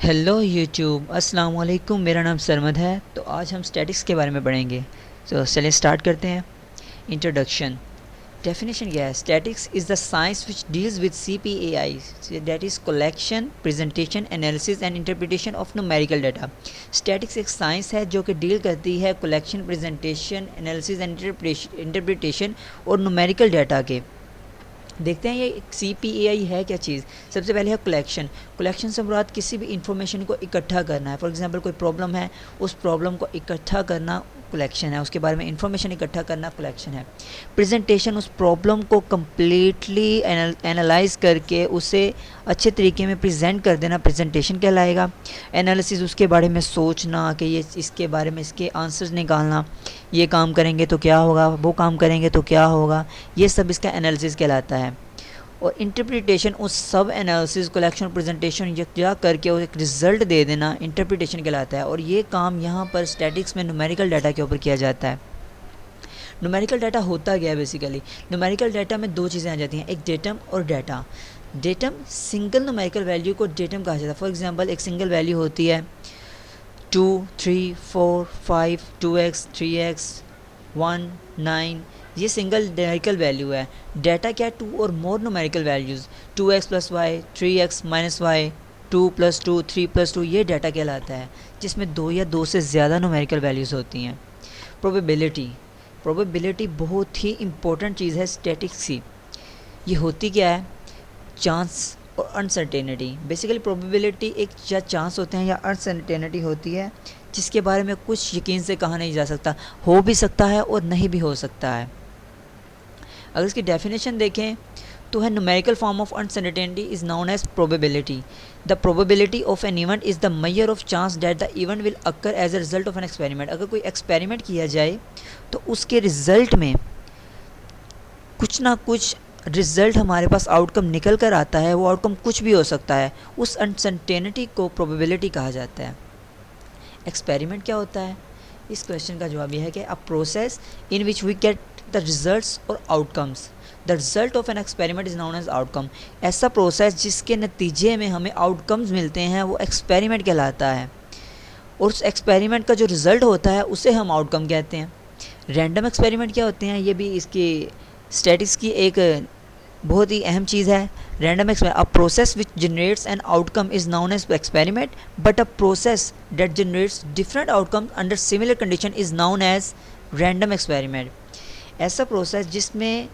Hello YouTube, अस्सलाम वालेकुम। मेरा नाम सरमद है। तो आज हम स्टैटिक्स के बारे में पढ़ेंगे। तो चलिए स्टार्ट करते हैं। इंट्रोडक्शन। डेफिनेशन क्या है? Statics is the science which deals with CPAI, that is collection, presentation, analysis and interpretation of numerical data. Statics एक साइंस है जो कि डील करती है collection, presentation, analysis and interpretation और न्यूमेरिकल डाटा के। देखते हैं ये CPAI है क्या चीज़। सबसे पहले है कलेक्शन। कलेक्शन से मुराद किसी भी इंफॉर्मेशन को इकट्ठा करना है। फॉर एग्जांपल कोई प्रॉब्लम है, उस प्रॉब्लम को इकट्ठा करना कलेक्शन है, उसके बारे में इंफॉर्मेशन इकट्ठा करना कलेक्शन है। प्रेजेंटेशन, उस प्रॉब्लम को कम्प्लीटली एनालाइज करके उसे अच्छे तरीके में प्रेजेंट कर देना प्रेजेंटेशन कहलाएगा। एनालिसिस, उसके बारे में सोचना कि ये इसके बारे में इसके आंसर्स निकालना, ये काम करेंगे तो क्या होगा, वो काम करेंगे तो क्या होगा, ये सब इसका एनालिसिस कहलाता है। और इंटरप्रिटेशन, उस सब एनालिसिस, कलेक्शन, प्रेजेंटेशन यकजा करके और एक रिज़ल्ट दे देना इंटरप्रिटेशन कहलाता है। और ये काम यहाँ पर स्टैटिक्स में न्यूमेरिकल डाटा के ऊपर किया जाता है। न्यूमेरिकल डाटा होता क्या है? बेसिकली न्यूमेरिकल डाटा में दो चीज़ें आ जाती हैं, एक डेटम और data. Datum, single numerical value को डेटम कहा जाता है। फॉर एग्जांपल एक सिंगल वैल्यू होती है 2, 3, 4, 5, 2x, 3x, 1, 9, ये सिंगल न्यूमेरिकल वैल्यू है। डाटा क्या है? 2 और मोर numerical values, 2x + y, 3x - y, 2 + 2, 3 + 2, ये डाटा कहलाता है, जिसमें 2 या 2 से ज़्यादा न्यूमेरिकल वैल्यूज़ होती हैं। प्रोबेबिलिटी। प्रोबेबिलिटी बहुत ही इम्पोर्टेंट चीज़ है स्टैटिक्स की। ये होती क्या है? चांस और अनसर्टेनिटी। बेसिकली प्रोबेबिलिटी एक या चांस होते हैं या अनसर्टेनिटी होती है, जिसके बारे में कुछ यकीन से कहा नहीं जा सकता। हो भी सकता है और नहीं भी हो सकता है। अगर इसकी डेफिनेशन देखें तो है, numerical form of uncertainty is known as probability. The probability of an event is the measure of chance that the event will occur as a result of an experiment. अगर कोई एक्सपेरिमेंट किया जाए तो उसके result में कुछ ना कुछ रिज़ल्ट हमारे पास आउटकम निकल कर आता है। वो आउटकम कुछ भी हो सकता है। उस अनसर्टेनिटी को प्रोबेबिलिटी कहा जाता है। एक्सपेरिमेंट क्या होता है? इस क्वेश्चन का जवाब यह है कि a process in which we get the results और outcomes. The result of an experiment is known as outcome. ऐसा प्रोसेस जिसके नतीजे में हमें आउटकम्स मिलते हैं वो एक्सपेरिमेंट कहलाता है। और उस एक्सपेरिमेंट का जो रिज़ल्ट होता है उसे हम आउटकम कहते हैं। रैंडम एक्सपेरिमेंट क्या होते हैं? ये भी इसकी स्टैटिक्स की एक बहुत ही अहम चीज़ है। Random experiment, a process which generates an outcome is known as experiment, but a process that generates different outcome under similar condition is known as random experiment. ऐसा प्रोसेस जिसमें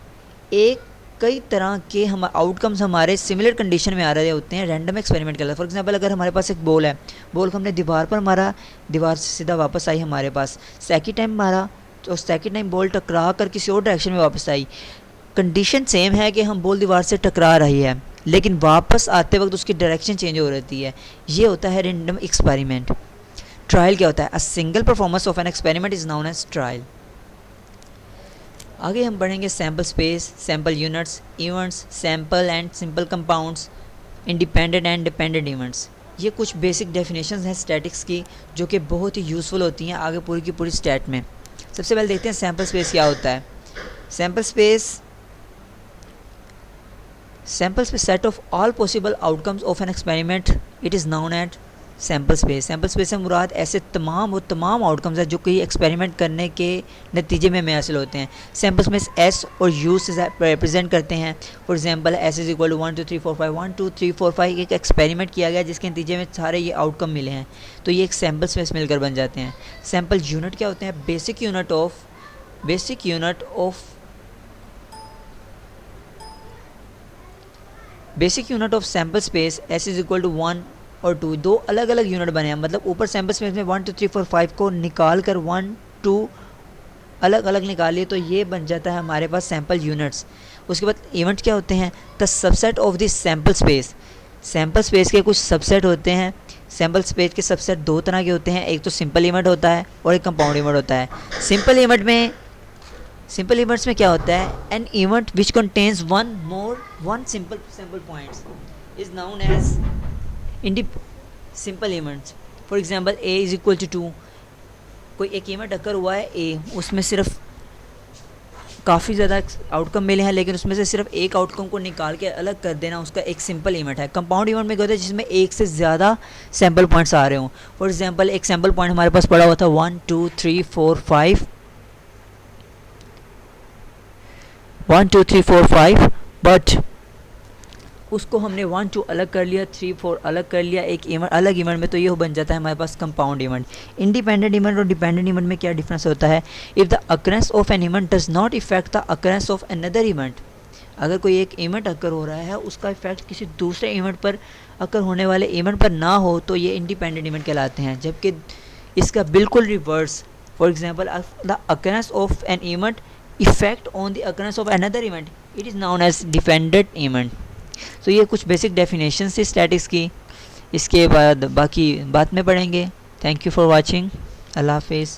कई तरह के हम आउटकम्स हमारे सिमिलर कंडीशन में आ रहे होते हैं, रैंडम एक्सपेरिमेंट कहलाता है। फॉर एग्जांपल अगर हमारे पास एक बॉल है, बॉल को हमने दीवार पर मारा, दीवार से सीधा वापस आई हमारे पास। सेकेंड टाइम मारा तो सेकेंड टाइम बॉल टकरा कर किसी और डायरेक्शन में वापस आई। कंडीशन सेम है कि हम बॉल दीवार से टकरा रही है, लेकिन वापस आते वक्त उसकी डायरेक्शन चेंज हो रहती है। ये होता है रैंडम एक्सपेरिमेंट। ट्रायल क्या होता है? A single performance of an experiment is known as trial. आगे हम पढ़ेंगे sample space, sample units, events, sample and simple compounds, independent and dependent events. ये कुछ बेसिक डेफिनेशंस हैं स्टैटिक्स की जो कि बहुत ही यूज़फुल होती हैं आगे पूरी की पूरी स्टैट में। सबसे पहले देखते हैं सैम्पल स्पेस क्या होता है। Sample space set of all possible outcomes of an experiment, it is known as sample space. Sample space से मुराद ऐसे तमाम आउटकम्स हैं जो कि एक्सपेरिमेंट करने के नतीजे में हमें हासिल होते हैं। सैम्पल स्पेस एस और यू से रिप्रेजेंट करते हैं। For example S is equal to 1 2 3 4 5, 1 2 3 4 5 एक एक्सपेरिमेंट किया गया जिसके नतीजे में सारे ये आउटकम मिले हैं, तो ये एक सैम्पल स्पेस मिलकर बन जाते हैं। सैम्पल यूनिट क्या होते हैं? Basic unit of sample space S is equal to 1 और 2, दो अलग अलग यूनिट बने हैं। मतलब ऊपर सैम्पल स्पेस में 1 2 3 4 5 को निकाल कर 1 2 अलग अलग निकालिए तो ये बन जाता है हमारे पास सैम्पल यूनिट्स। उसके बाद इवेंट क्या होते हैं? The subset of this sample space. Sample space के कुछ सबसेट होते हैं। सैम्पल स्पेस के सबसेट दो तरह के होते हैं, एक तो सिंपल इवेंट होता है और एक कंपाउंड इवेंट होता है। सिंपल इवेंट्स में क्या होता है? An event which contains one simple points is known as simple events. For example a is equal to 2, कोई एक इवेंट अकर हुआ है a, उसमें सिर्फ काफ़ी ज़्यादा आउटकम मिले हैं, लेकिन उसमें से सिर्फ एक आउटकम को निकाल के अलग कर देना उसका एक सिंपल इवेंट है। कंपाउंड इवेंट में क्या होता है जिसमें एक से ज़्यादा सैम्पल पॉइंट्स आ रहे हों। फॉर एग्जांपल एक सैम्पल पॉइंट हमारे पास पड़ा हुआ था 1 2 3 4 5 1 2 3 4 5, बट उसको हमने 1 2 अलग कर लिया, 3 4 अलग कर लिया एक इवेंट अलग इवेंट में, तो ये बन जाता है हमारे पास कंपाउंड इवेंट। इंडिपेंडेंट इवेंट और डिपेंडेंट इवेंट में क्या डिफरेंस होता है? If the occurrence of an event does not effect the occurrence of another event, अगर कोई एक इवेंट अकर हो रहा है उसका इफेक्ट किसी दूसरे इवेंट पर अकर होने वाले इवेंट पर ना हो, तो ये इंडिपेंडेंट इवेंट कहलाते हैं। जबकि इसका बिल्कुल reverse, for example the occurrence of an event effect on the occurrence of another event, it is known age dependent event. तो ये कुछ बेसिक डेफिनेशन थी स्टैटिक्स की, इसके बाद बाकी बाद में पढ़ेंगे। Thank you for watching. अल्लाह हाफिज़।